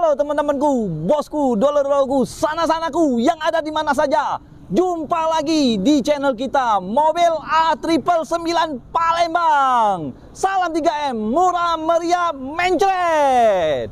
Halo teman-temanku, bosku, dolar-dolarku, sana-sanaku yang ada di mana saja. Jumpa lagi di channel kita Mobil A999 Palembang. Salam 3M, murah meriah mencret.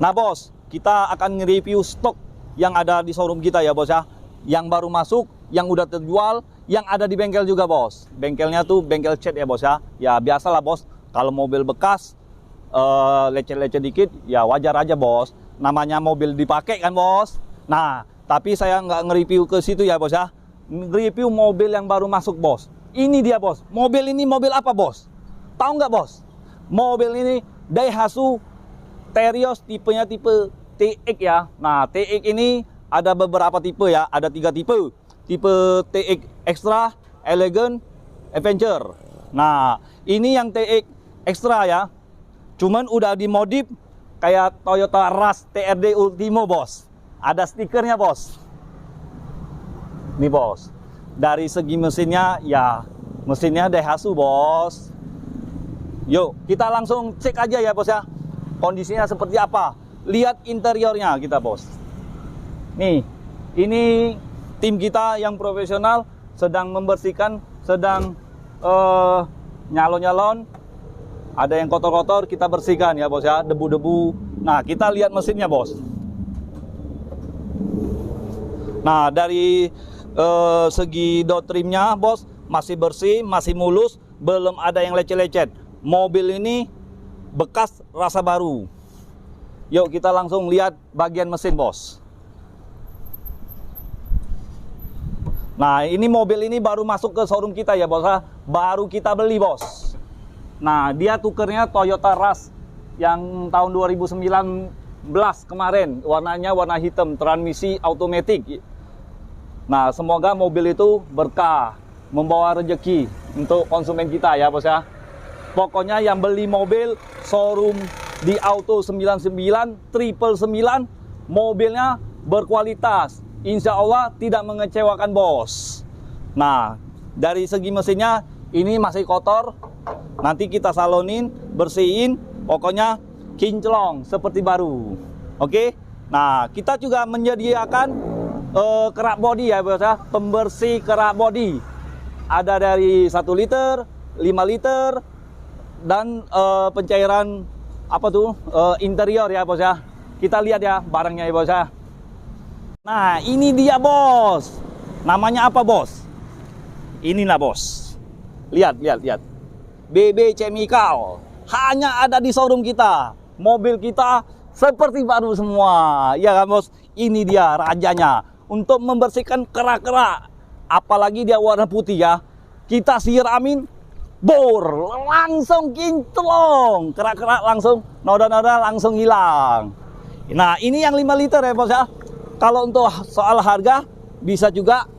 Nah bos, kita akan nge-review stok yang ada di showroom kita ya bos ya. Yang baru masuk, yang udah terjual, yang ada di bengkel juga bos. Bengkelnya tuh bengkel cat ya bos ya. Ya biasalah bos, kalau mobil bekas lecet-lecet dikit ya wajar aja bos. Namanya mobil dipakai kan bos. Nah, tapi saya nggak nge-review ke situ ya bos ya. Nge-review mobil yang baru masuk bos. Ini dia bos. Mobil ini mobil apa bos? Tahu nggak bos? Mobil ini Daihatsu Terios, tipenya tipe TX ya. Nah, TX ini ada beberapa tipe ya. Ada 3 tipe. Tipe TX Extra, Elegant, Adventure. Nah, ini yang TX Extra ya. Cuman udah dimodif kayak Toyota Rush TRD Ultimo bos. Ada stikernya bos. Nih bos. Dari segi mesinnya ya, mesinnya Daihatsu bos. Yuk kita langsung cek aja ya bos ya. Kondisinya seperti apa. Lihat interiornya kita bos. Nih, ini tim kita yang profesional sedang membersihkan, sedang nyalon-nyalon. Ada yang kotor-kotor kita bersihkan ya bos ya, debu-debu. Nah, kita lihat mesinnya bos. Nah, dari segi dot trimnya bos masih bersih, masih mulus, belum ada yang lecet-lecet. Mobil ini bekas rasa baru. Yuk kita langsung lihat bagian mesin bos. Nah, ini mobil ini baru masuk ke showroom kita ya bos. Baru kita beli bos. Nah, dia tukernya Toyota Rush yang tahun 2019 kemarin. Warnanya warna hitam, transmisi automatic. Nah, semoga mobil itu berkah, membawa rezeki untuk konsumen kita ya bos ya. Pokoknya yang beli mobil showroom di Auto 99 999, mobilnya berkualitas. Insya Allah tidak mengecewakan bos. Nah, dari segi mesinnya ini masih kotor. Nanti kita salonin, bersihin, pokoknya kinclong seperti baru. Oke. Nah, kita juga menyediakan kerak bodi ya bos ya, pembersih kerak bodi. Ada dari 1 liter, 5 liter, dan pencairan apa tuh interior ya bos ya. Kita lihat ya barangnya ya bos ya. Nah, ini dia bos. Namanya apa bos? Inilah bos. Lihat. BB Chemical. Hanya ada di showroom kita. Mobil kita seperti baru semua. Ya kan bos? Ini dia rajanya. Untuk membersihkan kerak-kerak. Apalagi dia warna putih ya. Kita siramin bor. Langsung kinclong. Kerak-kerak langsung, noda-noda langsung hilang. Nah, ini yang 5 liter ya bos ya. Kalau untuk soal harga bisa juga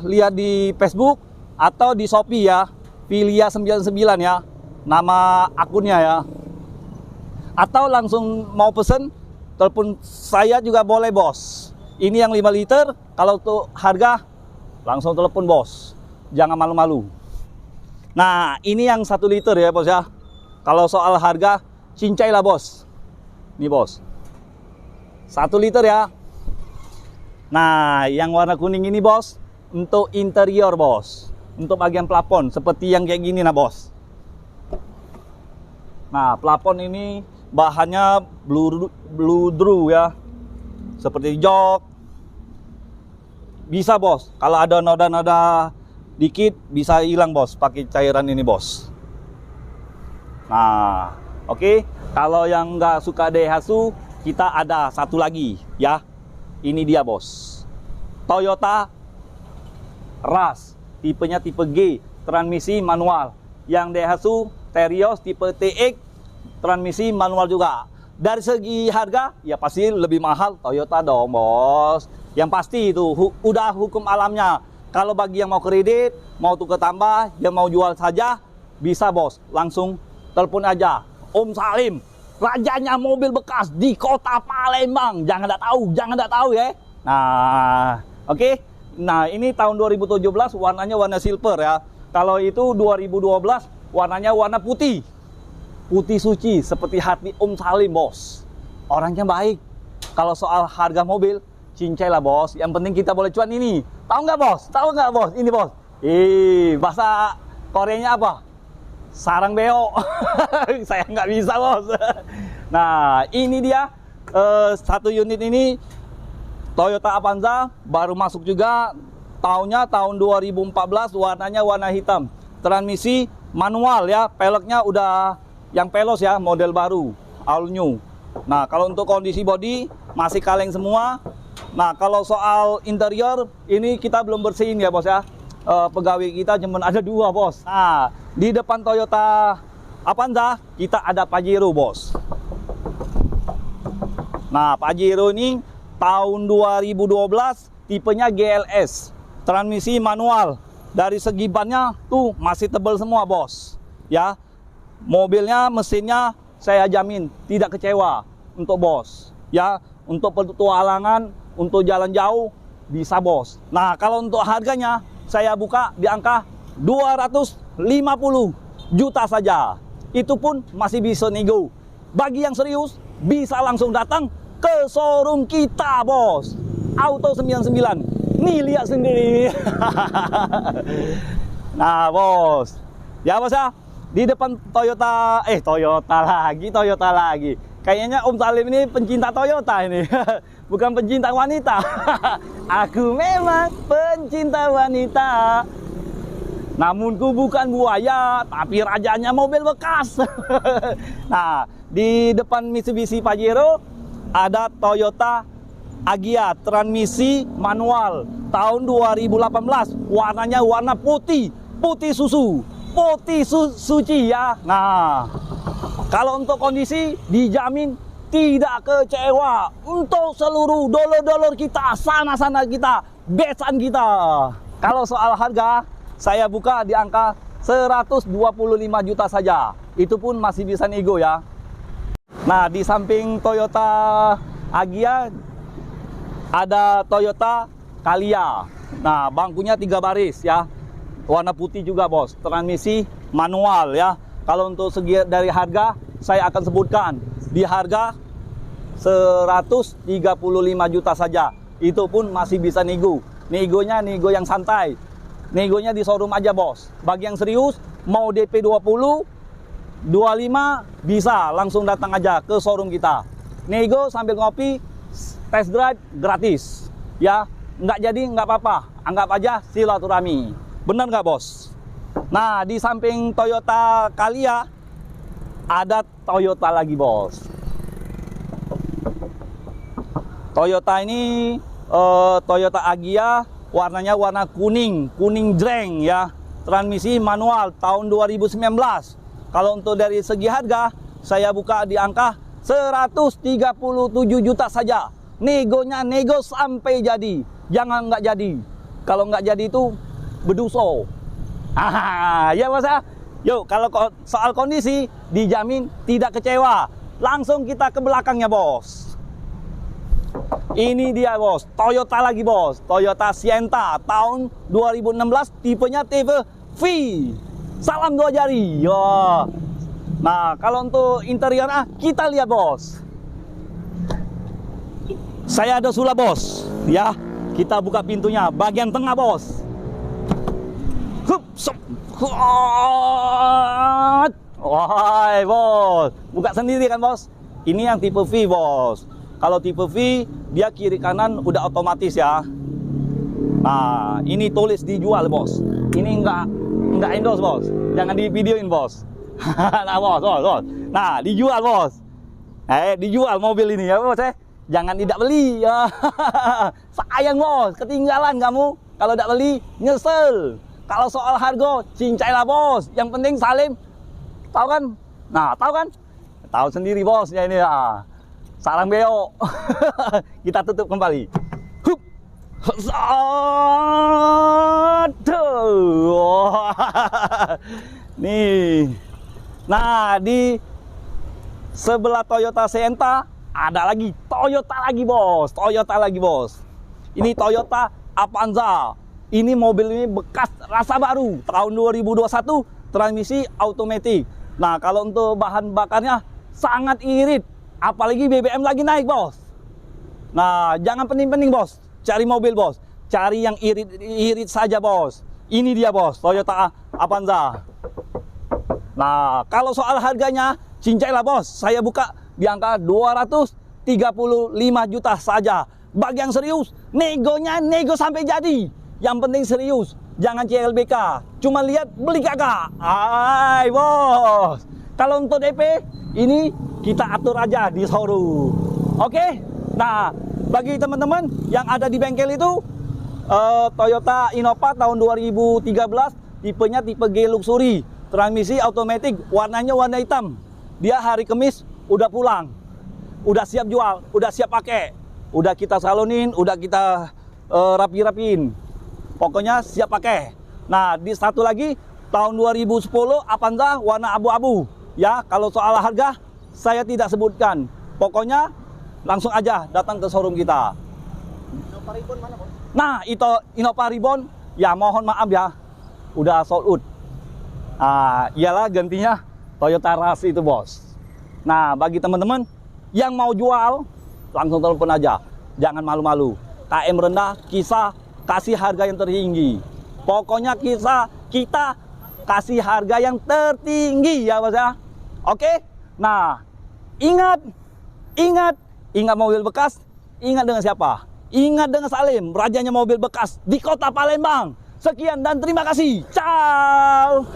lihat di Facebook atau di Shopee ya, Filia 99 ya, nama akunnya ya. Atau langsung mau pesen, telepon saya juga boleh bos. Ini yang 5 liter, kalau untuk harga langsung telepon bos. Jangan malu-malu. Nah, ini yang 1 liter ya bos ya. Kalau soal harga, cincailah bos. Nih bos. 1 liter ya. Nah, yang warna kuning ini bos, untuk interior bos, untuk bagian plafon seperti yang kayak gini nah bos. Nah, plafon ini bahannya blue drew ya, seperti jok. Bisa bos, kalau ada noda-noda dikit bisa hilang bos, pakai cairan ini bos. Nah, oke. Kalau yang nggak suka Daihatsu, kita ada satu lagi ya. Ini dia bos, Toyota Rush, tipenya tipe G, transmisi manual. Yang Daihatsu Terios tipe TX, transmisi manual juga. Dari segi harga ya pasti lebih mahal Toyota dong bos. Yang pasti itu udah hukum alamnya. Kalau bagi yang mau kredit, mau tukar tambah, yang mau jual saja bisa bos. Langsung telepon aja Om Salim, rajanya mobil bekas di kota Palembang. Jangan tak tahu ya. Nah, oke. Nah, ini tahun 2017 warnanya warna silver ya. Kalau itu 2012 warnanya warna putih. putih suci seperti hati Om Salim, bos. Orangnya baik. Kalau soal harga mobil, cincai lah, bos. Yang penting kita boleh cuan ini. Tahu nggak, bos? Tahu nggak, bos? Ini, bos. Bahasa Koreanya apa? Sarang beo. Saya nggak bisa, bos. Nah, ini dia satu unit ini Toyota Avanza baru masuk juga. Tahunnya tahun 2014, warnanya warna hitam. Transmisi manual ya, peleknya udah yang pelos ya, model baru, all new. Nah, kalau untuk kondisi bodi masih kaleng semua. Nah, kalau soal interior ini kita belum bersihin ya, bos ya. Pegawai kita cuma ada 2, bos. Nah, di depan Toyota Avanza kita ada Pajero, bos. Nah, Pajero ini tahun 2012, tipenya GLS, transmisi manual. Dari segi bannya tuh masih tebal semua, bos. Ya, mobilnya, mesinnya saya jamin tidak kecewa untuk bos. Ya, untuk petualangan, untuk jalan jauh bisa, bos. Nah, kalau untuk harganya saya buka di angka 250 juta saja. Itu pun masih bisa nego. Bagi yang serius bisa langsung datang ke showroom kita, bos. Auto 99. Nih, lihat sendiri. Nah, bos. Ya, bos ya. Di depan Toyota lagi. Kayaknya Om Salim ini pencinta Toyota ini. Bukan pencinta wanita. Aku memang pencinta wanita. Namun ku bukan buaya, tapi rajanya mobil bekas. Nah, di depan Mitsubishi Pajero ada Toyota Agya, transmisi manual tahun 2018. Warnanya warna putih, putih susu. Putih suci ya. Nah, kalau untuk kondisi dijamin tidak kecewa. Untuk seluruh dolar-dolar kita, sana-sana kita, besan kita. Kalau soal harga, saya buka di angka 125 juta saja. Itu pun masih bisa nego ya. Nah, di samping Toyota Agya ada Toyota Calya. Nah, bangkunya 3 baris ya. Warna putih juga, bos. Transmisi manual ya. Kalau untuk segi dari harga, saya akan sebutkan. Di harga 135 juta saja. Itu pun masih bisa nego. Negonya nego yang santai. Negonya di showroom aja, bos. Bagi yang serius, mau DP 20, 25, bisa langsung datang aja ke showroom kita. Nego sambil ngopi, test drive gratis. Ya, nggak jadi nggak apa-apa. Anggap aja silaturahmi. Benar nggak, bos? Nah, di samping Toyota Calya ada Toyota lagi, bos. Toyota ini Toyota Agya, warnanya warna kuning jreng ya. Transmisi manual tahun 2019. Kalau untuk dari segi harga, saya buka di angka 137 juta saja. Negonya nego sampai jadi. Jangan nggak jadi. Kalau nggak jadi itu beduso. Ya, bos ya. Yuk, kalau soal kondisi dijamin tidak kecewa. Langsung kita ke belakangnya, bos. Ini dia, bos. Toyota lagi, bos. Toyota Sienta tahun 2016, tipenya tipe V. Salam 2 jari. Ya. Nah, kalau untuk interior kita lihat, bos. Saya ada sulap, bos. Ya, kita buka pintunya bagian tengah, bos. Wah, bos. Buka sendiri kan, bos. Ini yang tipe V, bos. Kalau tipe V, dia kiri kanan udah otomatis ya. Nah, ini tulis dijual, bos. Ini enggak endorse, bos. Jangan di videoin, bos. Nah, bos. Nah, dijual, bos. Dijual mobil ini ya, bos. Jangan tidak beli ya. Sayang, bos. Ketinggalan kamu. Kalau tidak beli, nyesel. Kalau soal harga, cincailah, bos. Yang penting Salim, tahu kan? Nah, tahu kan? Tahu sendiri, bos. Ya ini ya. Sarang beo. Kita tutup kembali. Hup. Aduh. Nih. Nah, di sebelah Toyota Sienta ada lagi Toyota lagi, bos. Toyota lagi, bos. Ini Toyota Avanza. Ini mobil ini bekas rasa baru tahun 2021, transmisi automatic. Nah, kalau untuk bahan bakarnya sangat irit, apalagi BBM lagi naik, bos. Nah, jangan pening-pening, bos. Cari mobil, bos. Cari yang irit saja, bos. Ini dia, bos, Toyota Avanza. Nah, kalau soal harganya, cincailah, bos. Saya buka di angka 235 juta saja. Bagi yang serius, negonya nego sampai jadi. Yang penting serius, jangan CLBK. Cuma lihat, beli kakak. Hai, bos. Kalau untuk DP, ini kita atur aja di showroom. Oke? Nah, bagi teman-teman yang ada di bengkel itu, Toyota Innova tahun 2013, tipenya tipe G Luxury. Transmisi otomatis, warnanya warna hitam. Dia hari Kamis udah pulang. Udah siap jual, udah siap pakai. Udah kita salonin, udah kita rapi-rapiin. Pokoknya siap pakai. Nah, di satu lagi tahun 2010 Avanza warna abu-abu. Ya, kalau soal harga saya tidak sebutkan. Pokoknya langsung aja datang ke showroom kita. Innova Ribbon mana, bos? Nah, itu Innova Ribbon, ya mohon maaf ya, udah sold out. Iyalah gantinya Toyota Rush itu, bos. Nah, bagi teman-teman yang mau jual, langsung telepon aja. Jangan malu-malu. KM rendah, kisah kasih harga yang tertinggi. Pokoknya kita kasih harga yang tertinggi ya, bos ya. Oke? Nah, ingat mobil bekas, ingat dengan siapa? Ingat dengan Salim, rajanya mobil bekas di kota Palembang. Sekian dan terima kasih. Ciao.